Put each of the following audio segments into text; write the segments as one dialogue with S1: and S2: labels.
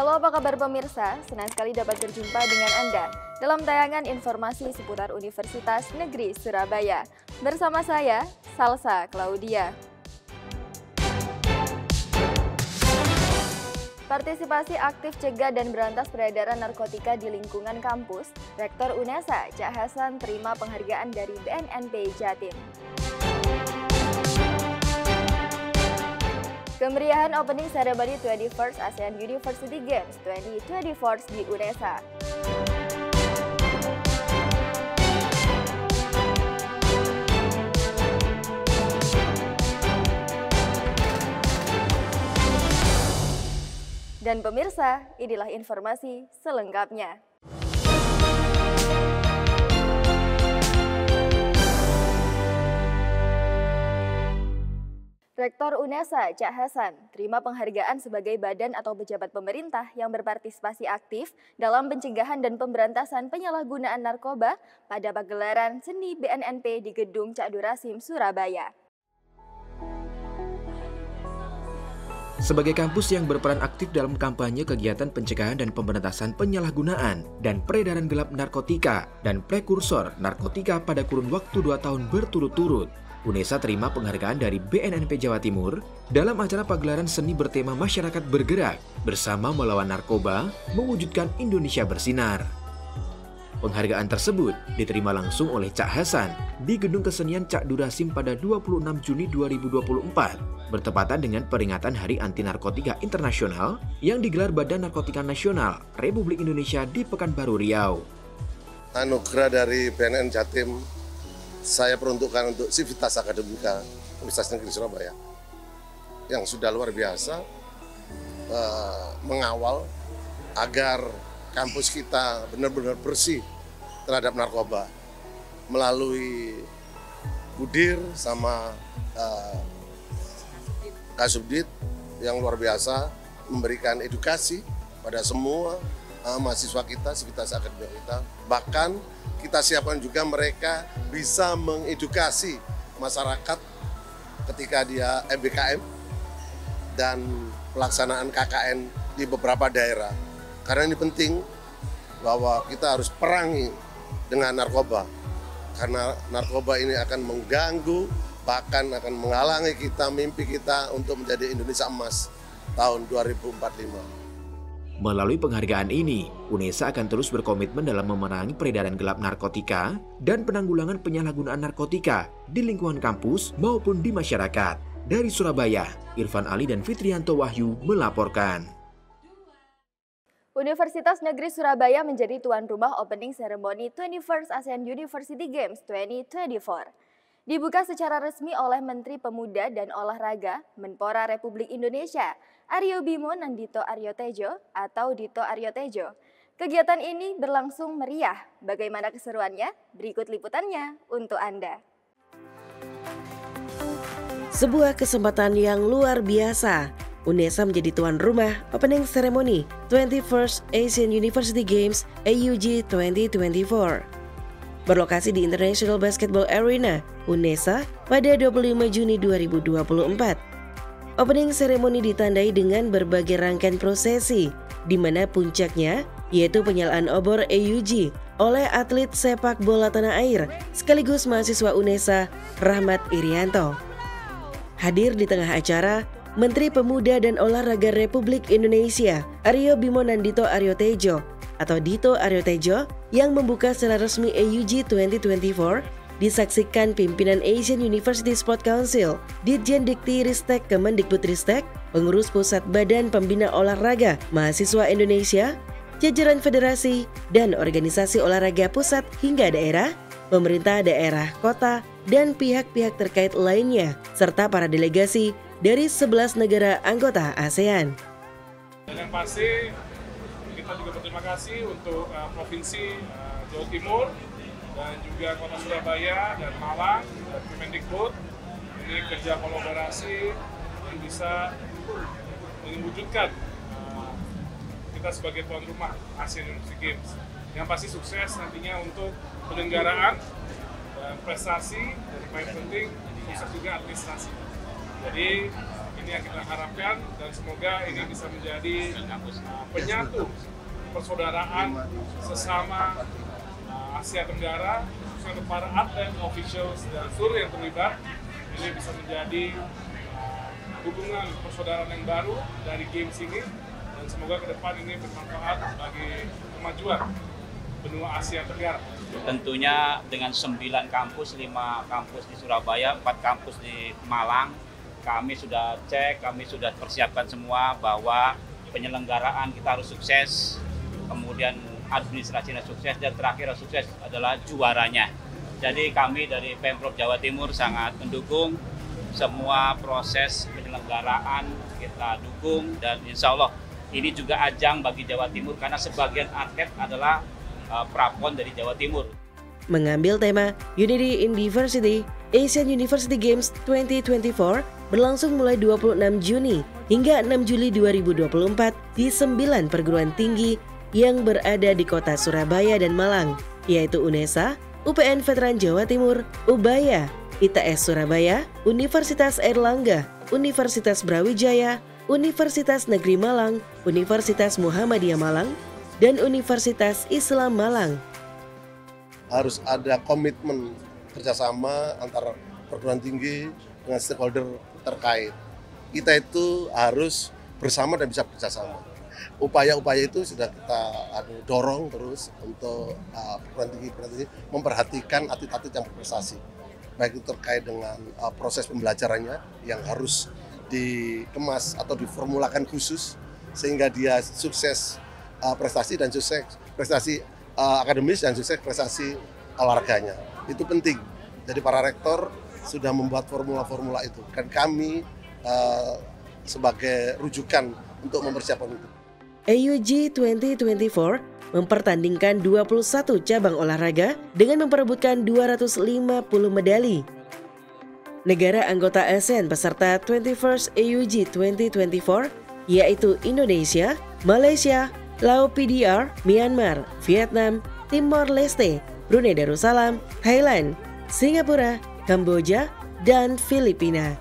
S1: Halo, apa kabar pemirsa? Senang sekali dapat berjumpa dengan Anda dalam tayangan informasi seputar Universitas Negeri Surabaya. Bersama saya, Salsa Claudia. Partisipasi aktif cegah dan berantas peredaran narkotika di lingkungan kampus, Rektor UNESA, Cak Hasan terima penghargaan dari BNNP Jatim. Kemeriahan opening ceremony 21st ASEAN University Games 2024 di UNESA. Dan pemirsa, inilah informasi selengkapnya. Rektor UNESA, Cak Hasan, terima penghargaan sebagai badan atau pejabat pemerintah yang berpartisipasi aktif dalam pencegahan dan pemberantasan penyalahgunaan narkoba pada pagelaran seni BNNP di Gedung Cak Durasim, Surabaya.
S2: Sebagai kampus yang berperan aktif dalam kampanye kegiatan pencegahan dan pemberantasan penyalahgunaan dan peredaran gelap narkotika dan prekursor narkotika pada kurun waktu 2 tahun berturut-turut, UNESA terima penghargaan dari BNNP Jawa Timur dalam acara pagelaran seni bertema Masyarakat Bergerak bersama melawan narkoba, mewujudkan Indonesia bersinar. Penghargaan tersebut diterima langsung oleh Cak Hasan di Gedung Kesenian Cak Durasim pada 26 Juni 2024, bertepatan dengan peringatan Hari Anti Narkotika Internasional yang digelar Badan Narkotika Nasional Republik Indonesia di Pekanbaru Riau.
S3: Anugerah dari BNN Jatim saya peruntukkan untuk Civitas Akademika Universitas Negeri Surabaya yang sudah luar biasa mengawal agar kampus kita benar-benar bersih terhadap narkoba melalui Budir sama Kasubdit yang luar biasa memberikan edukasi pada semua mahasiswa kita, Civitas Akademika kita. Bahkan kita siapkan juga mereka bisa mengedukasi masyarakat ketika dia MBKM dan pelaksanaan KKN di beberapa daerah. Karena ini penting bahwa kita harus perangi dengan narkoba. Karena narkoba ini akan mengganggu, bahkan akan menghalangi kita, mimpi kita untuk menjadi Indonesia Emas tahun 2045.
S2: Melalui penghargaan ini, UNESA akan terus berkomitmen dalam memerangi peredaran gelap narkotika dan penanggulangan penyalahgunaan narkotika di lingkungan kampus maupun di masyarakat. Dari Surabaya, Irfan Ali dan Fitrianto Wahyu melaporkan.
S1: Universitas Negeri Surabaya menjadi tuan rumah opening ceremony 21st ASEAN University Games 2024. Dibuka secara resmi oleh Menteri Pemuda dan Olahraga, Menpora Republik Indonesia, Aryo Bimo Nandito Aryo Tejo atau Dito Aryo Tejo. Kegiatan ini berlangsung meriah. Bagaimana keseruannya? Berikut liputannya untuk Anda.
S4: Sebuah kesempatan yang luar biasa. UNESA menjadi tuan rumah opening ceremony 21st Asian University Games AUG 2024. Berlokasi di International Basketball Arena, UNESA pada 25 Juni 2024. Opening ceremony ditandai dengan berbagai rangkaian prosesi, di mana puncaknya yaitu penyalaan obor AUG oleh atlet sepak bola tanah air sekaligus mahasiswa UNESA Rahmat Irianto. Hadir di tengah acara, Menteri Pemuda dan Olahraga Republik Indonesia Aryo Bimo Nandito Aryo Tejo atau Dito Aryo Tejo yang membuka secara resmi AUG 2024 disaksikan pimpinan Asian University Sport Council, Ditjen Dikti Ristek Kemendikbudristek, pengurus Pusat Badan Pembina Olahraga Mahasiswa Indonesia, jajaran federasi dan organisasi olahraga pusat hingga daerah, pemerintah daerah, kota, dan pihak-pihak terkait lainnya, serta para delegasi dari 11 negara anggota ASEAN.
S5: Dan yang pasti kita juga berterima kasih untuk Provinsi Jawa Timur dan juga Kota Surabaya dan Malang dan Kemendikbud. Ini kerja kolaborasi yang bisa mewujudkan kita sebagai tuan rumah ASEAN University Games. Yang pasti sukses nantinya untuk penyelenggaraan dan prestasi, dan paling penting sukses juga administrasi. Jadi Ini yang kita harapkan dan semoga ini bisa menjadi penyatu persaudaraan sesama Asia Tenggara, khususnya untuk para atlet, officials, dan seluruh yang terlibat. Ini bisa menjadi hubungan persaudaraan yang baru dari games ini, dan semoga ke depan ini bermanfaat bagi kemajuan benua Asia Tenggara.
S6: Tentunya dengan 9 kampus, 5 kampus di Surabaya, 4 kampus di Malang, kami sudah cek, kami sudah persiapkan semua bahwa penyelenggaraan kita harus sukses, kemudian administrasinya sukses, dan terakhir sukses adalah juaranya. Jadi kami dari Pemprov Jawa Timur sangat mendukung semua proses penyelenggaraan, kita dukung, dan insya Allah ini juga ajang bagi Jawa Timur karena sebagian atlet adalah prapon dari Jawa Timur.
S4: Mengambil tema Unity in Diversity, Asian University Games 2024 berlangsung mulai 26 Juni hingga 6 Juli 2024 di 9 perguruan tinggi yang berada di kota Surabaya dan Malang, yaitu UNESA, UPN Veteran Jawa Timur, Ubaya, ITS Surabaya, Universitas Airlangga, Universitas Brawijaya, Universitas Negeri Malang, Universitas Muhammadiyah Malang, dan Universitas Islam Malang.
S3: Harus ada komitmen kerjasama antara perguruan tinggi dengan stakeholder terkait. Kita itu harus bersama dan bisa bekerjasama. Upaya-upaya itu sudah kita dorong terus untuk perguruan tinggi memperhatikan atlet-atlet yang berprestasi. Baik itu terkait dengan proses pembelajarannya yang harus dikemas atau diformulakan khusus sehingga dia sukses prestasi dan sukses prestasi akademis dan sukses prestasi olahraganya. Itu penting. Jadi para rektor sudah membuat formula-formula itu dan kami sebagai rujukan untuk mempersiapkan itu.
S4: AUG 2024 mempertandingkan 21 cabang olahraga dengan memperebutkan 250 medali. Negara anggota ASEAN peserta 21st AUG 2024 yaitu Indonesia, Malaysia, Laos PDR, Myanmar, Vietnam, Timor Leste, Brunei Darussalam, Thailand, Singapura, Kamboja, dan Filipina.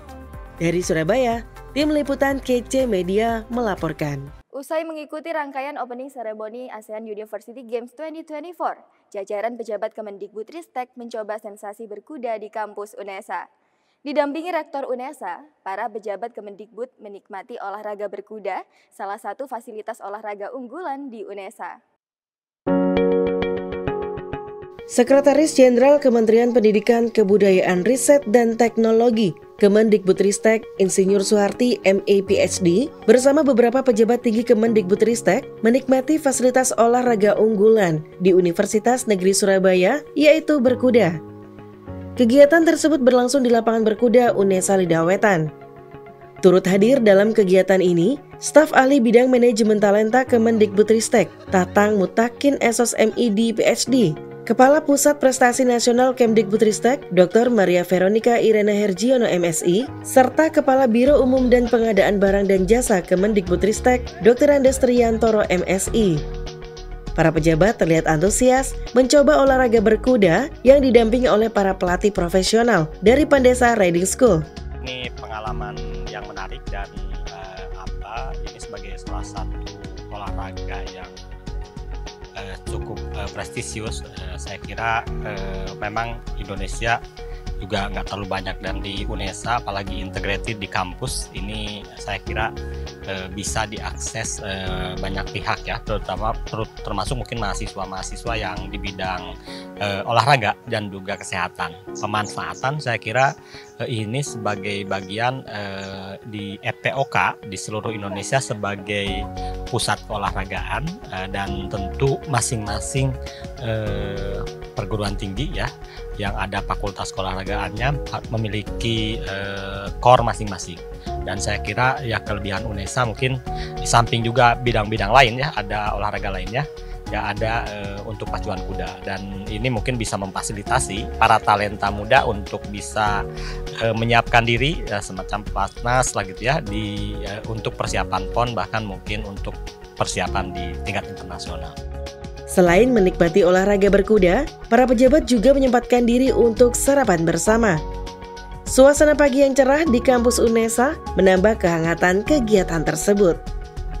S4: Dari Surabaya, tim liputan KC Media melaporkan.
S1: Usai mengikuti rangkaian opening ceremony ASEAN University Games 2024, jajaran pejabat Kemendikbudristek mencoba sensasi berkuda di kampus UNESA. Didampingi Rektor UNESA, para pejabat Kemendikbud menikmati olahraga berkuda, salah satu fasilitas olahraga unggulan di UNESA.
S4: Sekretaris Jenderal Kementerian Pendidikan, Kebudayaan, Riset, dan Teknologi Kemendikbudristek Insinyur Suharti MA PhD bersama beberapa pejabat tinggi Kemendikbudristek menikmati fasilitas olahraga unggulan di Universitas Negeri Surabaya, yaitu berkuda. Kegiatan tersebut berlangsung di lapangan berkuda UNESA Lidawetan. Turut hadir dalam kegiatan ini, staf ahli bidang manajemen talenta Kemendikbudristek Tatang Mutakin Esos MID PhD, Kepala Pusat Prestasi Nasional Kemdikbudristek Dr. Maria Veronica Irena Hergiono MSI, serta Kepala Biro Umum dan Pengadaan Barang dan Jasa Kemendikbudristek Dr. Andes Triantoro MSI. Para pejabat terlihat antusias mencoba olahraga berkuda yang didampingi oleh para pelatih profesional dari Pandesa Riding School.
S7: Ini pengalaman yang menarik dan ini sebagai salah satu olahraga yang cukup prestisius. Saya kira memang Indonesia juga nggak terlalu banyak, dan di UNESA apalagi integrated di kampus ini saya kira bisa diakses banyak pihak ya, termasuk mungkin mahasiswa-mahasiswa yang di bidang olahraga dan juga kesehatan. Pemanfaatan saya kira ini sebagai bagian di FPOK di seluruh Indonesia sebagai pusat keolahragaan, dan tentu masing-masing perguruan tinggi ya yang ada fakultas keolahragaannya memiliki core masing-masing. Dan saya kira ya kelebihan UNESA mungkin di samping juga bidang-bidang lain ya, ada olahraga lainnya ya, ada untuk pacuan kuda, dan ini mungkin bisa memfasilitasi para talenta muda untuk bisa menyiapkan diri semacam pelatnas lah gitu ya untuk persiapan PON, bahkan mungkin untuk persiapan di tingkat internasional.
S4: Selain menikmati olahraga berkuda, para pejabat juga menyempatkan diri untuk sarapan bersama. Suasana pagi yang cerah di kampus UNESA menambah kehangatan kegiatan tersebut.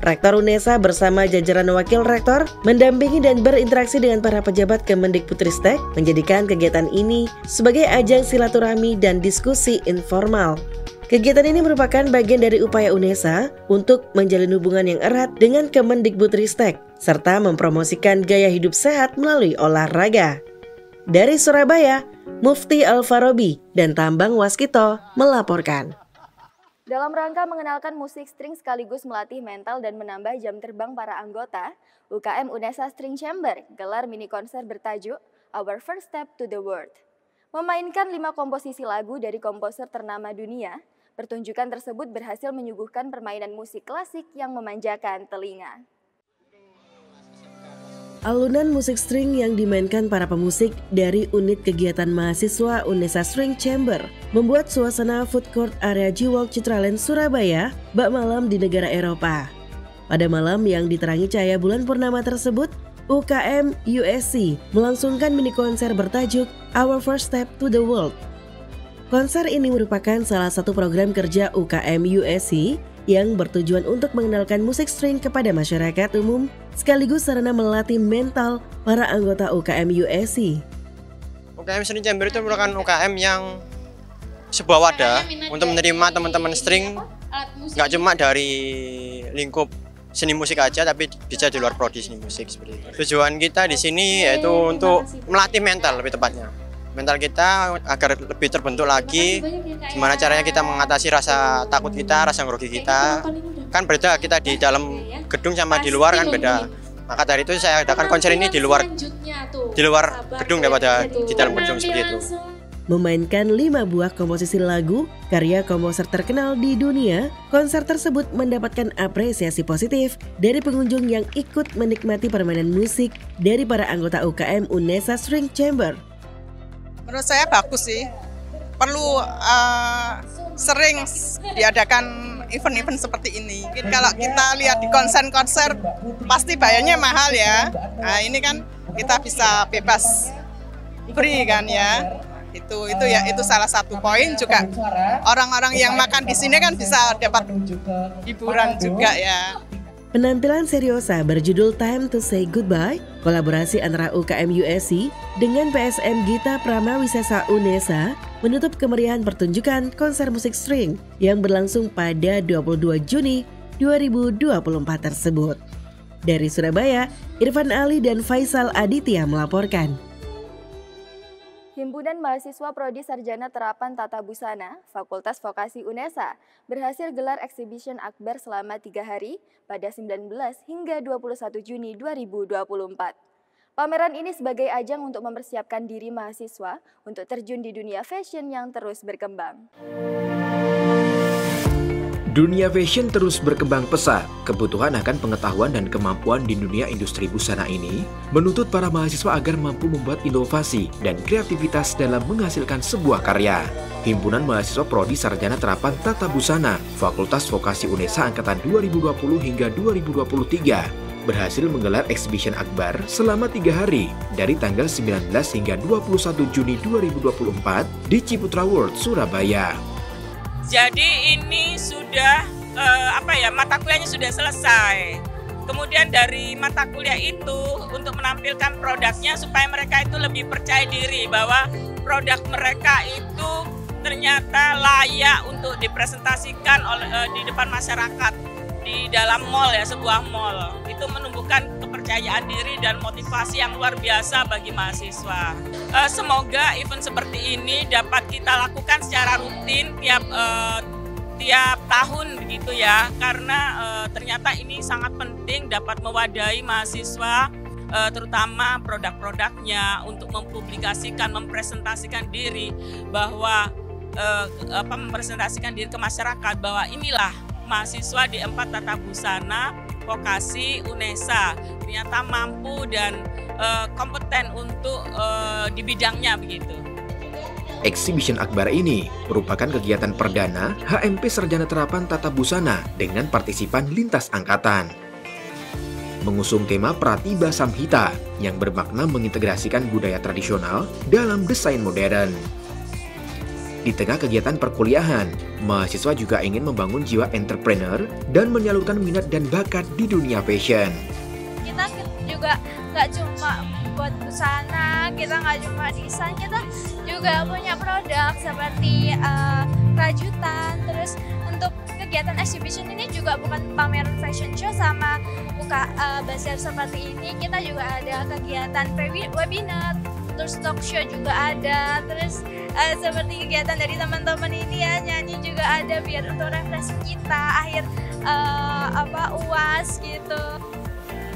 S4: Rektor UNESA bersama jajaran wakil rektor mendampingi dan berinteraksi dengan para pejabat Kemendikbudristek menjadikan kegiatan ini sebagai ajang silaturahmi dan diskusi informal. Kegiatan ini merupakan bagian dari upaya UNESA untuk menjalin hubungan yang erat dengan Kemendikbudristek serta mempromosikan gaya hidup sehat melalui olahraga. Dari Surabaya, Mufti Al-Farabi dan Tambang Waskito melaporkan.
S1: Dalam rangka mengenalkan musik string sekaligus melatih mental dan menambah jam terbang para anggota, UKM UNESA String Chamber gelar mini konser bertajuk Our First Step to the World. Memainkan 5 komposisi lagu dari komposer ternama dunia, pertunjukan tersebut berhasil menyuguhkan permainan musik klasik yang memanjakan telinga.
S4: Alunan musik string yang dimainkan para pemusik dari unit kegiatan mahasiswa UNESA String Chamber membuat suasana food court area G-Walk Citraland Surabaya bak malam di negara Eropa. Pada malam yang diterangi cahaya bulan purnama tersebut, UKM USC melangsungkan mini konser bertajuk Our First Step to the World. Konser ini merupakan salah satu program kerja UKM USC yang bertujuan untuk mengenalkan musik string kepada masyarakat umum sekaligus sarana melatih mental para anggota UKM USC.
S8: UKM String Chamber itu merupakan UKM yang sebuah wadah untuk menerima teman-teman string, nggak cuma dari lingkup seni musik aja, tapi bisa di luar prodi seni musik seperti itu. Tujuan kita di sini yaitu untuk melatih mental, lebih tepatnya. Mental kita agar lebih terbentuk lagi, gimana caranya kita mengatasi rasa takut kita, rasa grogi kita. Kan beda kita di dalam gedung sama di luar kan beda. Maka dari itu saya adakan konser ini di luar gedung daripada di dalam gedung seperti itu.
S4: Memainkan 5 buah komposisi lagu karya komposer terkenal di dunia, konser tersebut mendapatkan apresiasi positif dari pengunjung yang ikut menikmati permainan musik dari para anggota UKM UNESA String Chamber.
S9: Menurut saya bagus sih, perlu sering diadakan event-event seperti ini. Mungkin kalau kita lihat di konser-konser pasti bayarnya mahal ya. Nah ini kan kita bisa bebas free kan ya. Itu salah satu poin juga. Orang-orang yang makan di sini kan bisa dapat hiburan juga ya.
S4: Penampilan seriosa berjudul Time to Say Goodbye, kolaborasi antara UKM USC dengan PSM Gita Pramawisesa UNESA menutup kemeriahan pertunjukan konser musik string yang berlangsung pada 22 Juni 2024 tersebut. Dari Surabaya, Irfan Ali dan Faisal Aditya melaporkan.
S1: Himpunan Mahasiswa Prodi Sarjana Terapan Tata Busana, Fakultas Vokasi UNESA, berhasil gelar Exhibition Akbar selama 3 hari pada 19 hingga 21 Juni 2024. Pameran ini sebagai ajang untuk mempersiapkan diri mahasiswa untuk terjun di dunia fashion yang terus berkembang.
S2: Dunia fashion terus berkembang pesat. Kebutuhan akan pengetahuan dan kemampuan di dunia industri busana ini menuntut para mahasiswa agar mampu membuat inovasi dan kreativitas dalam menghasilkan sebuah karya. Himpunan Mahasiswa Prodi Sarjana Terapan Tata Busana, Fakultas Vokasi UNESA Angkatan 2020 hingga 2023 berhasil menggelar Exhibition Akbar selama 3 hari dari tanggal 19 hingga 21 Juni 2024 di Ciputra World, Surabaya.
S10: Jadi ini sudah mata kuliahnya sudah selesai. Kemudian dari mata kuliah itu untuk menampilkan produknya supaya mereka itu lebih percaya diri bahwa produk mereka itu ternyata layak untuk dipresentasikan di depan masyarakat di dalam mall ya, sebuah mall. Itu menumbuhkan kepercayaan diri dan motivasi yang luar biasa bagi mahasiswa. Semoga event seperti ini dapat kita lakukan secara rutin tiap tahun begitu ya, karena ternyata ini sangat penting dapat mewadahi mahasiswa, terutama produk-produknya untuk mempublikasikan, mempresentasikan diri bahwa mempresentasikan diri ke masyarakat bahwa inilah mahasiswa di 4 Tata Busana Vokasi UNESA ternyata mampu dan kompeten untuk di bidangnya begitu.
S2: Exhibition Akbar ini merupakan kegiatan perdana HMP Sarjana Terapan Tata Busana dengan partisipan lintas angkatan. Mengusung tema Pratiba Samhita yang bermakna mengintegrasikan budaya tradisional dalam desain modern. Di tengah kegiatan perkuliahan, mahasiswa juga ingin membangun jiwa entrepreneur dan menyalurkan minat dan bakat di dunia fashion.
S11: Kita juga nggak cuma buat busana, kita nggak cuma desain, kita juga punya produk seperti rajutan. Terus untuk kegiatan exhibition ini juga bukan pameran fashion show sama buka bazar seperti ini, kita juga ada kegiatan webinar, terus talk show juga ada, terus seperti kegiatan dari teman-teman ini ya, nyanyi juga ada biar untuk refreshing kita akhir UAS gitu.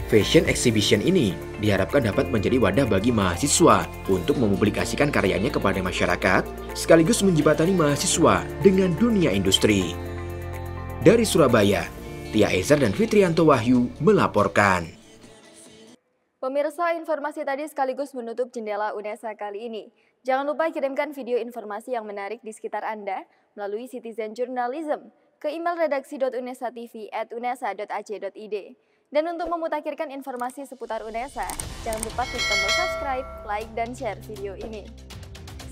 S2: Fashion exhibition ini diharapkan dapat menjadi wadah bagi mahasiswa untuk mempublikasikan karyanya kepada masyarakat, sekaligus menjembatani mahasiswa dengan dunia industri. Dari Surabaya, Tia Ezer dan Fitrianto Wahyu melaporkan.
S1: Pemirsa, informasi tadi sekaligus menutup jendela UNESA kali ini. Jangan lupa kirimkan video informasi yang menarik di sekitar Anda melalui Citizen Journalism ke email redaksi.unesatv@unesa.ac.id. Dan untuk memutakhirkan informasi seputar UNESA, jangan lupa klik tombol subscribe, like, dan share video ini.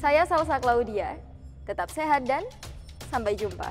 S1: Saya Salsa Claudia, tetap sehat dan sampai jumpa.